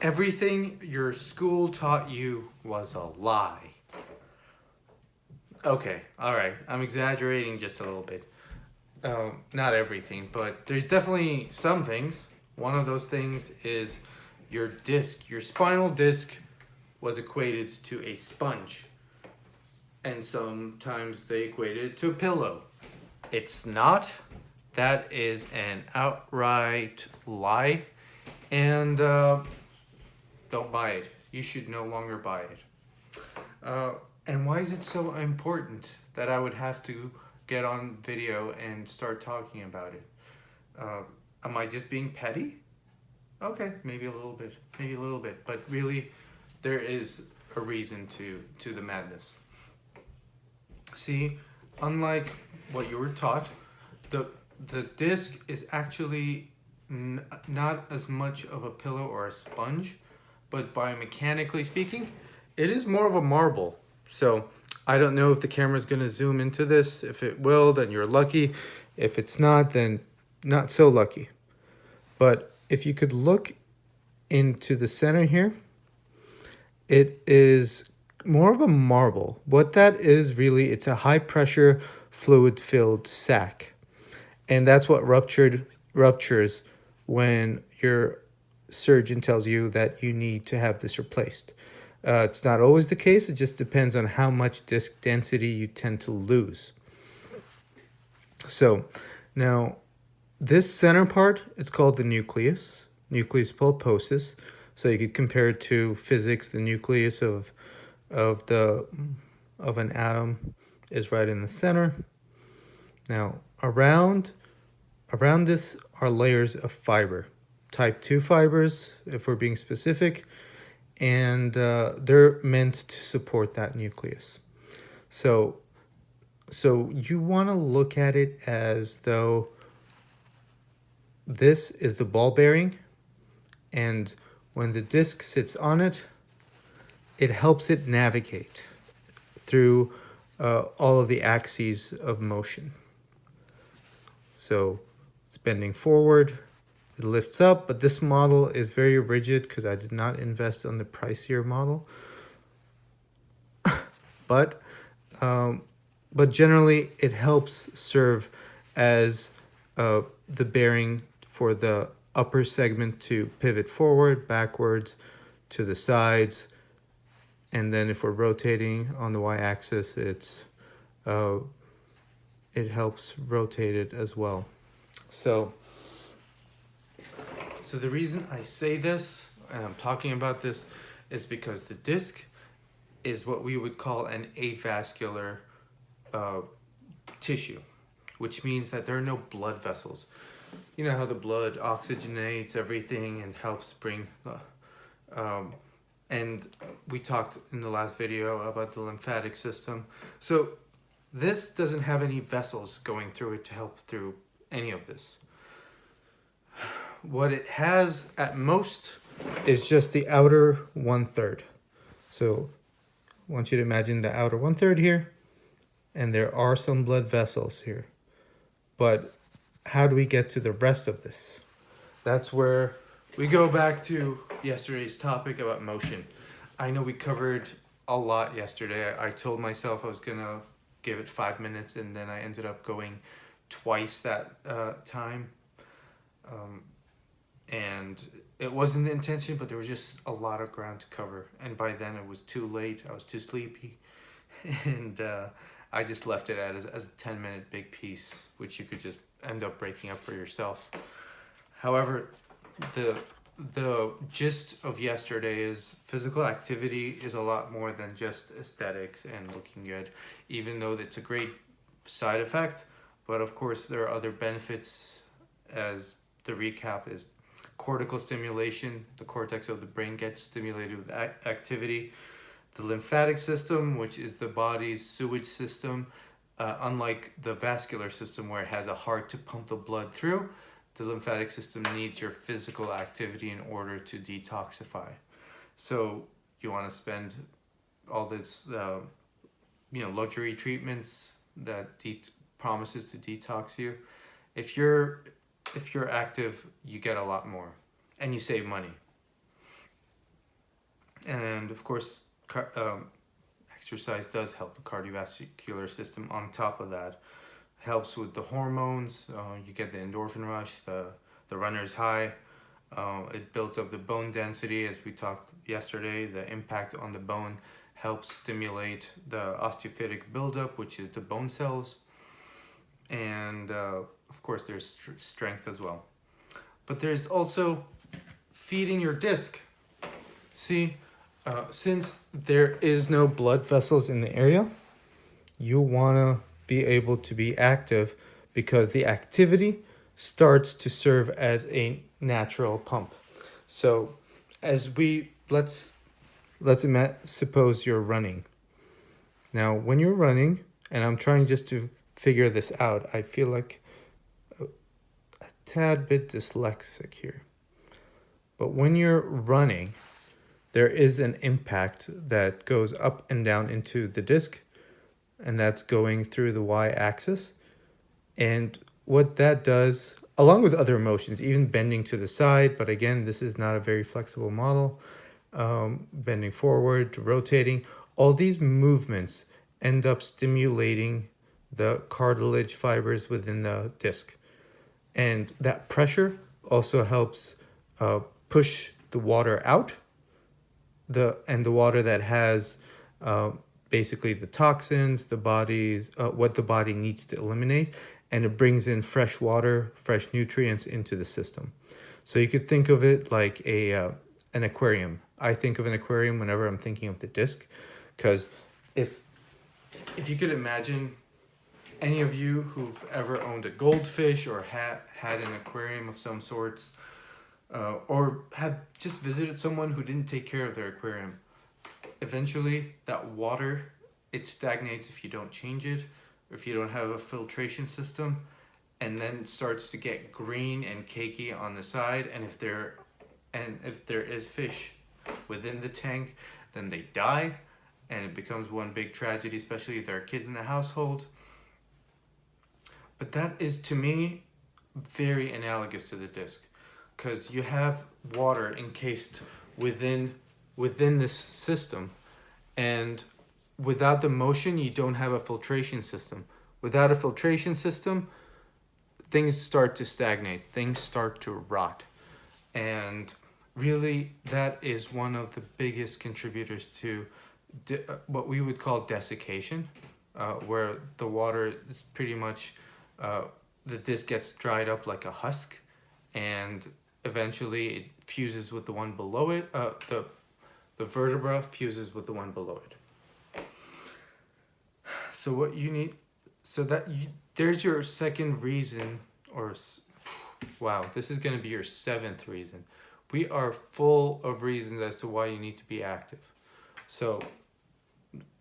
Everything your school taught you was a lie. Okay, all right. I'm exaggerating just a little bit. Not everything, but there's definitely some things. One of those things is your disc. Your spinal disc was equated to a sponge, and sometimes they equated it to a pillow. It's not. That is an outright lie, and don't buy it. You should no longer buy it. Uh, and why is it so important that I would have to get on video and start talking about it? Uh, am I just being petty? Okay, maybe a little bit, but really, there is a reason to the madness. See, unlike what you were taught, the the disc is actually not as much of a pillow or a sponge, but biomechanically speaking, it is more of a marble. So I don't know if the camera is going to zoom into this. If it will, then you're lucky. If it's not, then not so lucky. But if you could look into the center here, it is more of a marble. What that is really, it's a high pressure fluid filled sac. And that's what ruptures when your surgeon tells you that you need to have this replaced. It's not always the case. It just depends on how much disc density you tend to lose. So now this center part, it's called the nucleus pulposus. So you could compare it to physics. The nucleus of the of an atom is right in the center. Now around this are layers of fiber, type 2 fibers, if we're being specific, and they're meant to support that nucleus. So you want to look at it as though this is the ball bearing, and when the disc sits on it, it helps it navigate through all of the axes of motion. So it's bending forward, it lifts up, but this model is very rigid because I did not invest on the pricier model. But generally, it helps serve as the bearing for the upper segment to pivot forward, backwards, to the sides, and then if we're rotating on the y-axis, it helps rotate it as well. So the reason I say this and I'm talking about this is because the disc is what we would call an avascular tissue, which means that there are no blood vessels. You know how the blood oxygenates everything and helps bring and we talked in the last video about the lymphatic system. So this doesn't have any vessels going through it to help through any of this. What it has at most is just the outer 1/3. So I want you to imagine the outer 1/3 here, and there are some blood vessels here. But how do we get to the rest of this? That's where we go back to yesterday's topic about motion. I know we covered a lot yesterday. I told myself I was going to give it 5 minutes, and then I ended up going twice that time. And it wasn't the intention, but there was just a lot of ground to cover. And by then it was too late. I was too sleepy. And I just left it as a 10-minute big piece, which you could just end up breaking up for yourself. However, the gist of yesterday is physical activity is a lot more than just aesthetics and looking good, even though it's a great side effect. But of course, there are other benefits, as the recap is cortical stimulation. The cortex of the brain gets stimulated with activity. The lymphatic system, which is the body's sewage system, unlike the vascular system where it has a heart to pump the blood through, the lymphatic system needs your physical activity in order to detoxify. So you want to spend all this, luxury treatments that promises to detox you. If you're active, you get a lot more, and you save money. And of course, exercise does help the cardiovascular system. On top of that, helps with the hormones. You get the endorphin rush, the runner's high. It builds up the bone density, as we talked yesterday. The impact on the bone helps stimulate the osteophytic buildup, which is the bone cells. And of course, there's strength as well. But there's also feeding your disc. See, since there is no blood vessels in the area, you want to be able to be active because the activity starts to serve as a natural pump. So as let's suppose you're running. Now, when you're running, and I'm trying just to figure this out, I feel like a tad bit dyslexic here. But when you're running, there is an impact that goes up and down into the disc, and that's going through the y-axis. And what that does, along with other motions, even bending to the side, but again, this is not a very flexible model, bending forward, rotating, all these movements end up stimulating the cartilage fibers within the disc. And that pressure also helps push the water out, the water that has basically the toxins, what the body needs to eliminate, and it brings in fresh water, fresh nutrients into the system. So you could think of it like an aquarium. I think of an aquarium whenever I'm thinking of the disc, because if you could imagine, any of you who've ever owned a goldfish or had an aquarium of some sorts, or had just visited someone who didn't take care of their aquarium, eventually that water, it stagnates if you don't change it, or if you don't have a filtration system, and then it starts to get green and cakey on the side. And if there is fish within the tank, then they die, and it becomes one big tragedy, especially if there are kids in the household. But that is, to me, very analogous to the disc, because you have water encased within this system, and without the motion, you don't have a filtration system. Without a filtration system, things start to stagnate, things start to rot. And really, that is one of the biggest contributors to what we would call desiccation, where the water is pretty much, the disc gets dried up like a husk, and eventually it fuses with the one below it. The vertebra fuses with the one below it. So what you need, there's your second reason, wow, this is going to be your seventh reason. We are full of reasons as to why you need to be active. So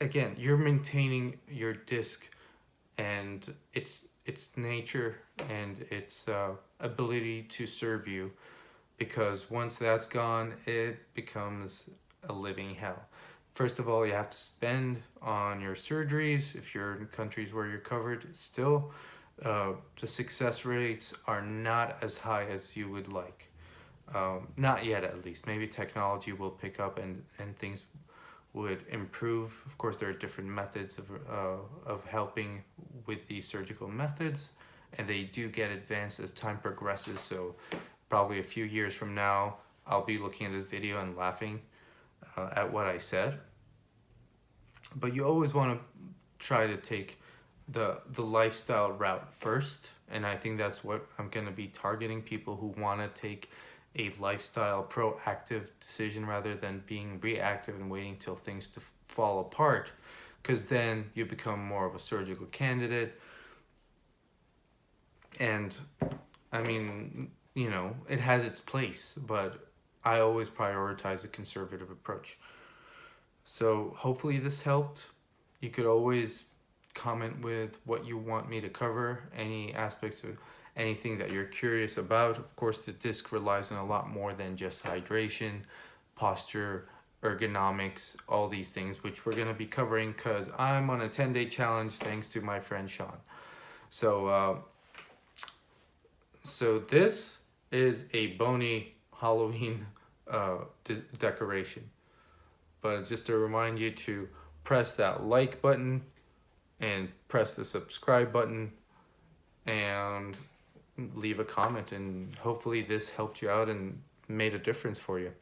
again, you're maintaining your disc and its nature and its ability to serve you, because once that's gone, it becomes a living hell. First of all, you have to spend on your surgeries. If you're in countries where you're covered, still, the success rates are not as high as you would like. Not yet, at least. Maybe technology will pick up and things would improve. Of course, there are different methods of helping with these surgical methods, and they do get advanced as time progresses. So probably a few years from now, I'll be looking at this video and laughing at what I said. But you always want to try to take the lifestyle route first, and I think that's what I'm going to be targeting, people who want to take a lifestyle proactive decision rather than being reactive and waiting till things to fall apart, because then you become more of a surgical candidate. And I mean, it has its place, but I always prioritize a conservative approach. So hopefully this helped. You could always comment with what you want me to cover, any aspects of anything that you're curious about. Of course, the disc relies on a lot more than just hydration, posture, ergonomics, all these things, which we're going to be covering because I'm on a 10-day challenge thanks to my friend Sean. So this is a bony Halloween decoration. But just to remind you to press that like button and press the subscribe button and leave a comment, and hopefully this helped you out and made a difference for you.